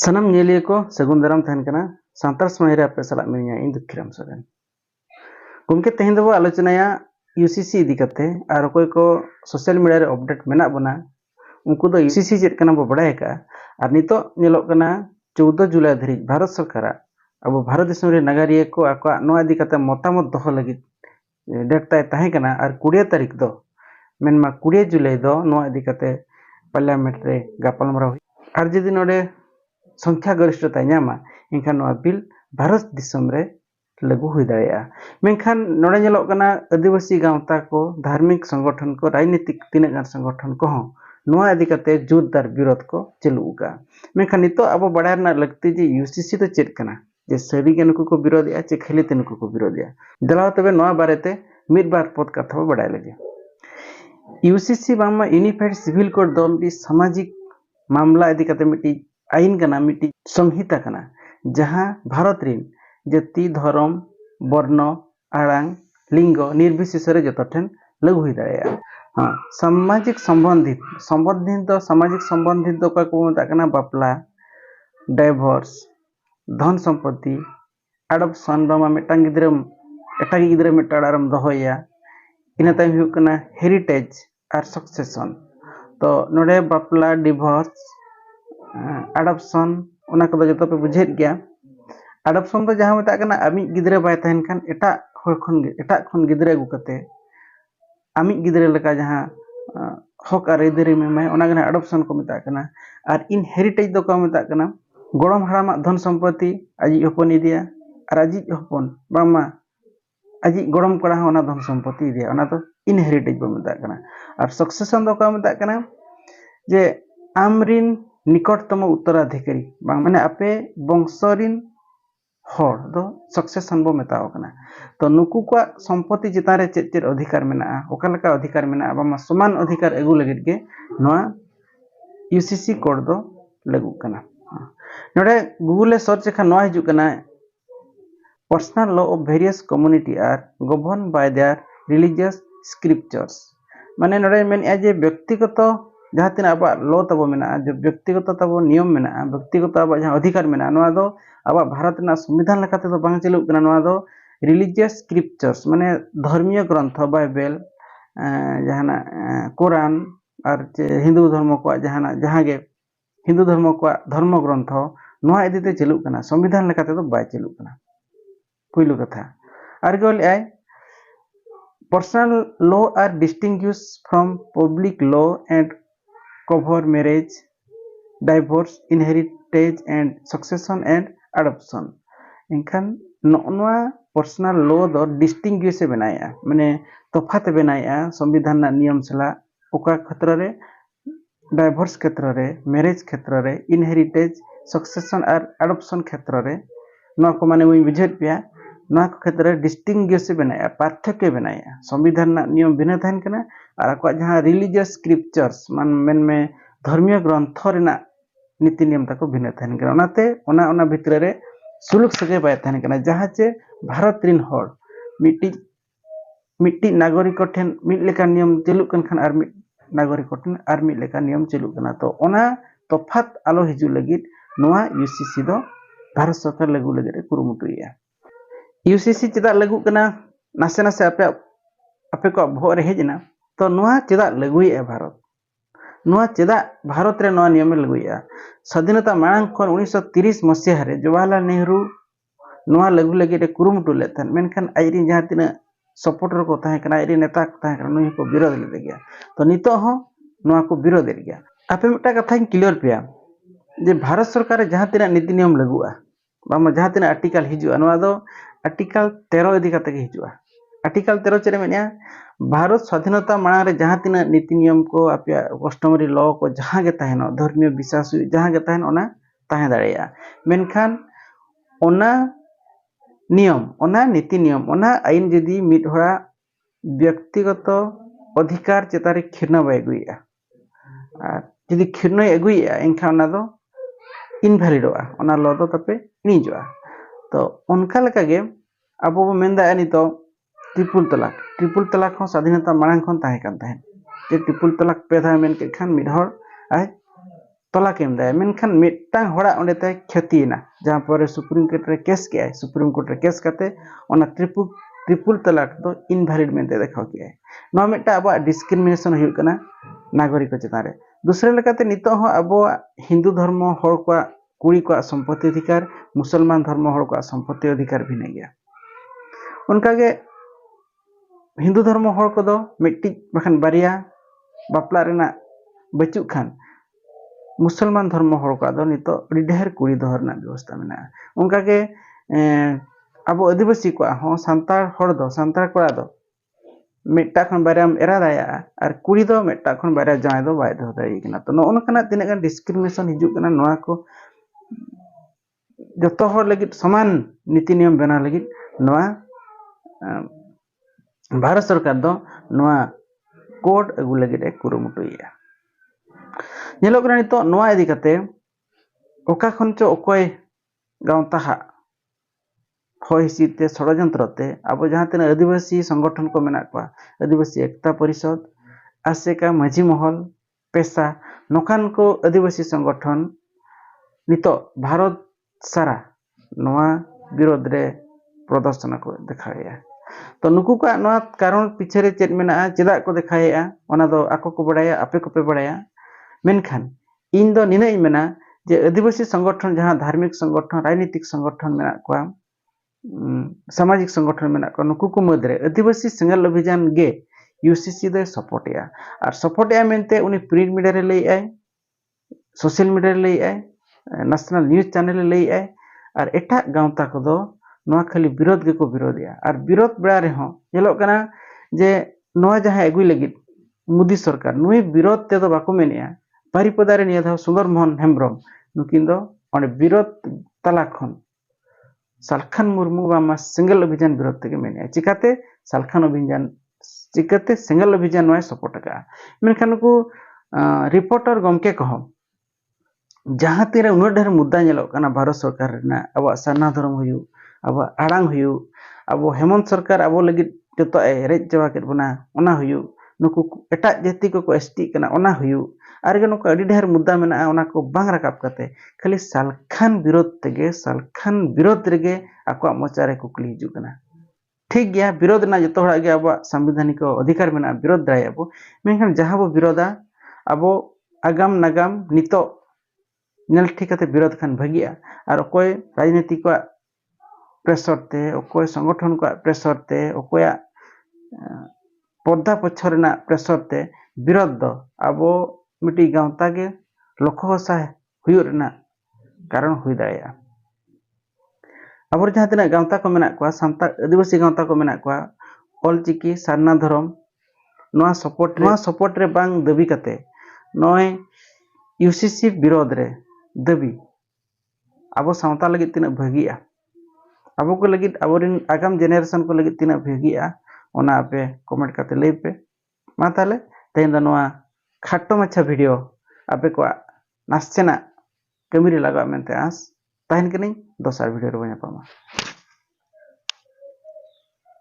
Sanam nyeli ko sagun daram tahan kana santar समाज रे आपे सालाक मिनिया इन दुखिराम सोरेन गomke तेहेन दो आलोचनाया यूसीसी इदी कते आर कोई को सोशल मीडिया रे अपडेट मेना बना उनको दो यूसीसी चेत कना बो बडाय का आर नितो नेलोक कना 14 जुलाई धरि भारत सरकार अब भारत दिसम रे नागरिक को आको नो इदी कते मतामत दोहो लगी डेट ताय ताहे कना आर 20 तारिख दो मेनमा 20 जुलाई दो नो इदी कते पार्लियामेंट रे गापलमाराव आर जदि नोडे संख्या गरिष्ठता ᱧᱟᱢᱟ एनखान नोआ बिल भारत दिसम रे लागू हुई दाड़ेया मेनखान नोडे ñेलोग कना आदिवासी गांवता को धार्मिक संगठन को राजनीतिक तीनाक गान संगठन को हों नोआ इदी कते जोरदार विरोध को चलुगा मेनखान नितो अब बडाय रना लगती जे यूसीसी तो चेक कना जे सरी के नुको को विरोधिया चे खाली ते नुको को विरोधिया दलाव तबे नोआ बारेते मिड बार पद कथा बडाय लगे यूसीसी बामा यूनिफाइड सिविल कोड दो मिटी सामाजिक मामला इदी कते मिटी आईन कना मिटी संहिता कना जहां भारत रिन जाति धर्म वर्ण आड़ांग लिंग निर्विशेष रे जतठन लागू हुई दाड़ेया हां सामाजिक संबंधित सामाजिक संबंधित का को मता कना बापला डाइवोर्स धन संपत्ति एडॉप्शन बामा मिटांग गिद्रे एटागी गिद्रे मिटाड़ारम दोहोया इना ताई हुई कना हेरिटेज आर सक्सेशन तो नोडे बापला डिवोर्स एडॉप्शन उना को जतो पे बुझेत गया एडॉप्शन तो जहां मता कना आमी गिद्रे बाय तहन खान एटा खन गिद्रे अगु कते आमी गिद्रे लका जहां हक आर इदरे में ओना गना एडॉप्शन को मता कना आर इन हेरिटेज दो को मता कना गोड़म हाड़ामा धन संपत्ति आजि हपन इदिया आर आजि हपन बामा आजि गोड़म कड़ा ओना धन संपत्ति इदिया ओना तो इन हेरिटेज बो मता कना आर सक्सेशन दो को मता कना जे आमरिन निकटतम उत्तराधिकारी माने आपे वंशरिन हर दो सक्सेशन बो मेताव कना तो नुकु को संपत्ति चितान रे चेत चेत अधिकार मेना ओकालका अधिकार मेना बामा समान अधिकार एगु लगित के नोआ यूसीसी कोड दो लागू कना नोडे गूगल सर्च खा नोआ हिजु कना personal law of various community are govern by their religious scriptures माने नोडे मेन जे व्यक्तिगत जहाँ तीन अब लॉ तब मेना जो व्यक्तिगत तब नियम मेना व्यक्तिगत अब जहाँ अधिकार मेना नोआ दो अब भारत ना संविधान लेखाते तो बांग चलुग कना नोआ दो रिलीजियस स्क्रिप्चर्स माने धर्मीय ग्रंथ बाइबल जहाना कुरान और हिंदू धर्म को जहागे हिंदू धर्म को धर्म ग्रंथ नोआ इदीते चलुग कना संविधान लेखाते तो बाय चलुग कना पहिलो कथा आर्गुल आय personal law are distinguished from public law and cover marriage, divorce, inheritance and succession and adoption. इनखान नोआ पर्सनल लॉ दो डिस्टिंग्विश बनाया माने तफात बनाया संविधान ना नियम सला ओका क्षेत्र रे डाइवोर्स क्षेत्र रे मैरिज क्षेत्र रे इनहेरिटेज सक्सेशन और एडॉप्शन क्षेत्र रे नोआ को माने मुई बुझेत पिया नोआ क्षेत्र रे डिस्टिंग्विश बनाया पार्थक्य बनाया संविधान ना नियम भिन्न थान कना और को जहां रिलीजियस स्क्रिप्चर्स मेन में धर्मीय ग्रंथ रेना नीति नियम तक भिन्न थान कना ओनाते ओना भितर रे सुलुक सगे बाय थान कना जहां चे भारत रिन हर मिट्टी नागरिक ठेन मिट लेका नियम चलुक कन खान आर मिट नागरिक ठेन आर मिट लेका नियम चलुक कना तो ओना तफात आलो हिजु लगित नोआ यूसीसी दो भारत सरकार लागू लगित कुरुमुटुया यूसीसी चेदा लागू कना नासे नासे आपे को भोग रे हेजना तो नोआ चेदा लागुया भारत रे नोआ नियम लागुया स्वाधीनता मांग खन 1930 मसीहा रे जवाहरलाल नेहरू नोआ लागू लगे कुरुमुटु लेथन मेनखान आइरिन जहां तिना सपोर्टर को ताहे कना आइरिन नेता को ताहे कना नुई को विरोध ले गया तो नितो हो नोआ को विरोध ले गया आपे मिटा कथा क्लियर पिया जे भारत सरकार जहां तिना नीति नियम लागुआ बामा जहां तिना आर्टिकल हिजुआ नोआ दो आर्टिकल 13 इदी कते हिजुआ आर्टिकल 13 चेरे मेनिया भारत स्वाधीनता मांग रे जहां तिना नीति नियम को आपया कस्टमरी लॉ को जहां गे ताहेन धर्मीय विश्वास जहां गे ताहेन ओना ताहे दाड़ेया मेनखान ओना नियम ओना नीति नियम ओना आईन जदी मिट होड़ा व्यक्तिगत अधिकार चेतारे खिरना बाय गुइया आर जदी खिरना एगुइया एनखान ओना दो इनवैलिडोआ ओना लॉ दो तपे निजोआ तो उनका लेका गे अब मेनदा नितो ट्रिपल तलाक हो स्वाधीनता मांग खन ताहे कान ताहे जे ट्रिपल तलाक पे था मेन के खान मिड हर आय तला के एमदाय मेनखान मिट्टांग होड़ा ओंडे ते क्षतिना जहां पर सुप्रीम कोर्ट रे केस के आय सुप्रीम कोर्ट रे केस काते ओना ट्रिपल तलाक दो इनवैलिड मेंते देखाव के आय नो मिट्टा अब डिस्क्रिमिनेशन हुई कना नागरिक चेतान रे दूसरे लेकाते नितो हो अब हिंदू धर्म हर को कुड़ी को संपत्ति अधिकार मुसलमान धर्म हर को संपत्ति अधिकार भिन्न गया उनका के हिंदू धर्म हर को दो मिट्टी बखान बारिया बापला रेना बचुक खान मुसलमान धर्म हर को दो नितो ढेर कुड़ी दोहरना व्यवस्था में उनका के अब आदिवासी को हो सांतार हर दो सांतार कोड़ा दो मिट्टा खन बारिया एरा दाया और कुड़ी दो मिट्टा खन बारिया जाय दो बाय दो दाई कना तो नो नकना तिना गान डिस्क्रिमिनेशन हिजुक कना नोआ को जतो हर लगित समान नीति नियम बना लगित नोआ भारत सरकार दो नोआ कोड अगु लगित एक कुरुमुटुया नेलो कना नितो नोआ इदी कते ओका खन चो ओकोय गांवता हा होय हिसिते षडयंत्रते अब जहां तीन आदिवासी संगठन को मेना को आदिवासी एकता परिषद आसेका माझी महल पेशा नोकान को आदिवासी संगठन नितो भारत सारा नोआ विरोध रे प्रदर्शन को देखाया तो नुकु का नोआ कारण पीछे रे चेत मेना चेदा को देखाया ओना दो आको को बड़ाया आपे को पे बड़ाया मेनखान इन दो निना मेना जे आदिवासी संगठन जहां धार्मिक संगठन राजनीतिक संगठन मेना को सामाजिक संगठन मेना को नुकु को मदरे आदिवासी सेंगल अभियान गे यूसीसी दे सपोर्टिया और सपोर्टिया मेनते उनी प्रिंट मीडिया रे लई आय सोशल मीडिया रे लई आय नेशनल न्यूज चैनल रे लई आय और एटा गांवता को दो नोआ खाली विरोध के को विरोधिया और विरोध बेड़ा रे हो जेलो कना जे नोआ जहां एगुई लगित मोदी सरकार नुई विरोध ते दो बाको मेनिया बारिपदा रे निया धा सुंदर मोहन हेम्ब्रम नुकिन दो ओने विरोध तला खन सालखान मुर्मू बामा सिंगल अभियान विरोध ते मेनिया चिकाते सालखान अभियान चिकाते सिंगल अभियान नोय सपोर्ट का मेनखान को रिपोर्टर गमके कहो जहां तीरे उन ढेर मुद्दा नेलो कना भारत सरकार रेना अब सारना धर्म हुयु अब आड़ांग हुयु अब हेमंत सरकार अब लगी जतो रेज जवा के बना ओना हुयु नुकु एटा जाति को एसटी कना ओना हुयु आर गे नुकु अडी ढेर मुद्दा मेना ओना को बांग राकाब कते खाली सालखान विरोध रेगे आको मोचा रे कुकली हिजु कना ठीक गया विरोध ना जतो हड़ा गे अब संवैधानिक अधिकार मेना विरोध दाय अब मेनखान जहां बो विरोधा अब आगाम नागाम नितो नेल ठिकाते विरोध खान भागिया और कोई राजनीतिक प्रेशर ते कोई संगठन को प्रेशर ते कोई पर्दा पछरना प्रेशर ते विरोध दो अब मिटी गांवता के लोकहसा हुयुरना कारण हुई दाया अब जहां तना गांवता को मेना को सांता आदिवासी गांवता को मेना को ऑलचिकी सारना धर्म नोआ सपोर्ट रे बांग दाबी कते नय यूसीसी विरोध रे दाबी अब सावता लगी तीना भागिया अब को लगी अबरिन आगाम जेनरेशन को लगी तीना भागिया ओना आपे कमेंट करते लई पे मा ताले तेन नोआ खाटो माछा वीडियो आपे को नासचेना कमिरे लगा मेनते आस ताहिन कनी दोसर वीडियो रे बने पामा।